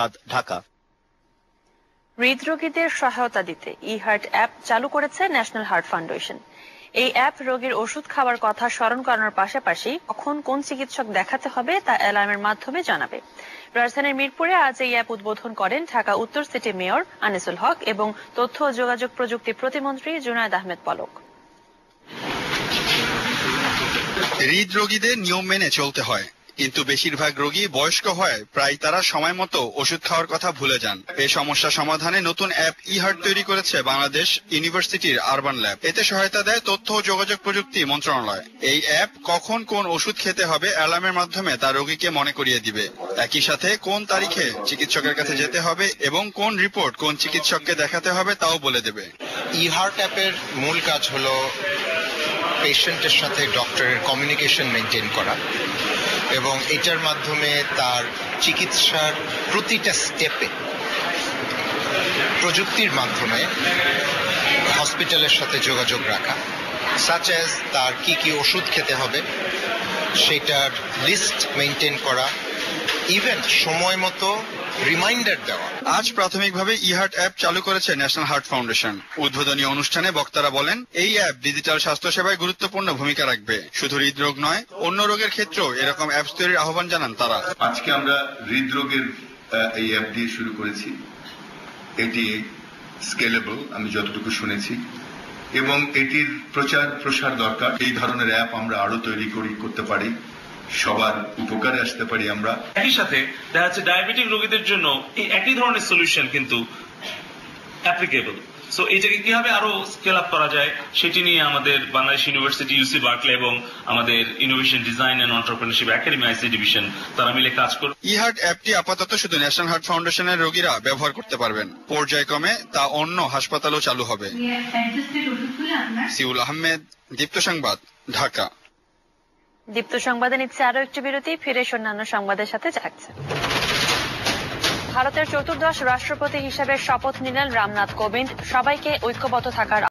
ঢাকা। হৃদরোগীদের সহায়তা দিতে ই-হার্ট অ্যাপ চালু করেছে ন্যাশনাল হার্ট ফাউন্ডেশন। এই অ্যাপ রোগীর ওষুধ খাওয়ার কথা স্মরণ করানোর পাশাপাশি কখন কোন চিকিৎসক দেখাতে হবে তা অ্যালার্মের মাধ্যমে জানাবে। রাজধানীর মিরপুরে আজ এই অ্যাপ উদ্বোধন করেন ঢাকা উত্তর সিটি মেয়র আনিসুল হক এবং তথ্য ও যোগাযোগ প্রযুক্তি প্রতিমন্ত্রী জুনায়েদ আহমেদ পলক। হৃদরোগীদের নিয়ম মেনে চলতে হয়, কিন্তু বেশিরভাগ রোগী বয়স্ক হয় প্রায় তারা সময় মতো ওষুধ খাওয়ার কথা ভুলে যান। এই সমস্যা সমাধানে নতুন অ্যাপ ই-হার্ট তৈরি করেছে বাংলাদেশ ইউনিভার্সিটির আরবান ল্যাব। এতে সহায়তা দেয় তথ্য ও যোগাযোগ প্রযুক্তি মন্ত্রণালয়। এই অ্যাপ কখন কোন ওষুধ খেতে হবে অ্যালার্মের মাধ্যমে তা রোগীকে মনে করিয়ে দিবে। একই সাথে কোন তারিখে চিকিৎসকের কাছে যেতে হবে এবং কোন রিপোর্ট কোন চিকিৎসককে দেখাতে হবে তাও বলে দেবে। ই-হার্ট অ্যাপের মূল কাজ হলো পেশেন্টের সাথে ডক্টরের কমিউনিকেশন মেনটেন করা এবং এটার মাধ্যমে তার চিকিৎসার প্রতিটা স্টেপে প্রযুক্তির মাধ্যমে হসপিটালের সাথে যোগাযোগ রাখা, সাচ অ্যাজ তার কি কি ওষুধ খেতে হবে সেটার লিস্ট মেনটেন করা, ইভেন সময় মতো রিমাইন্ডার দেওয়া। আজ প্রাথমিকভাবে ই-হার্ট অ্যাপ চালু করেছে ন্যাশনাল হার্ট ফাউন্ডেশন। উদ্বোধনী অনুষ্ঠানে বক্তারা বলেন, এই অ্যাপ ডিজিটাল স্বাস্থ্যসেবায় গুরুত্বপূর্ণ ভূমিকা রাখবে। শুধু হৃদরোগ নয়, অন্য রোগের ক্ষেত্রেও এরকম অ্যাপস তৈরির আহ্বান জানান তারা। আজকে আমরা হৃদরোগের এই অ্যাপ দিয়ে শুরু করেছি। এটি স্কেলেবল, আমি যতটুকু শুনেছি, এবং এটির প্রচার প্রসার দরকার। এই ধরনের অ্যাপ আমরা আরো তৈরি করতে পারি, সবার উপকারে আসতে পারি আমরা। একই সাথে দেখা যাচ্ছে ডায়াবেটিক রোগীদের জন্য এই একই ধরনের সলিউশন কিন্তু অ্যাপ্লিকেবল। সো এটাকে কিভাবে আরো স্কেল আপ করা যায় সেটি নিয়ে আমাদের বাংলাদেশ ইউনিভার্সিটি, ইউসি বার্কলে এবং আমাদের innovation design and entrepreneurship academy IC division তারা মিলে কাজ করবে। ই-হার্ট অ্যাপটি আপাতত শুধু ন্যাশনাল হার্ট ফাউন্ডেশনের রোগীরা ব্যবহার করতে পারবেন। পর্যায়ক্রমে তা অন্য হাসপাতালেও চালু হবে। সিউল আহমেদ, দীপ্ত সংবাদ, ঢাকা। দীপ্ত সংবাদে নিচ্ছে আরো একটি বিরতি, ফিরে অন্যান্য সংবাদের সাথে থাকছে। ভারতের চতুর্দশ রাষ্ট্রপতি হিসেবে শপথ নিলেন রামনাথ কোবিন্দ। সবাইকে ঐক্যবদ্ধ থাকার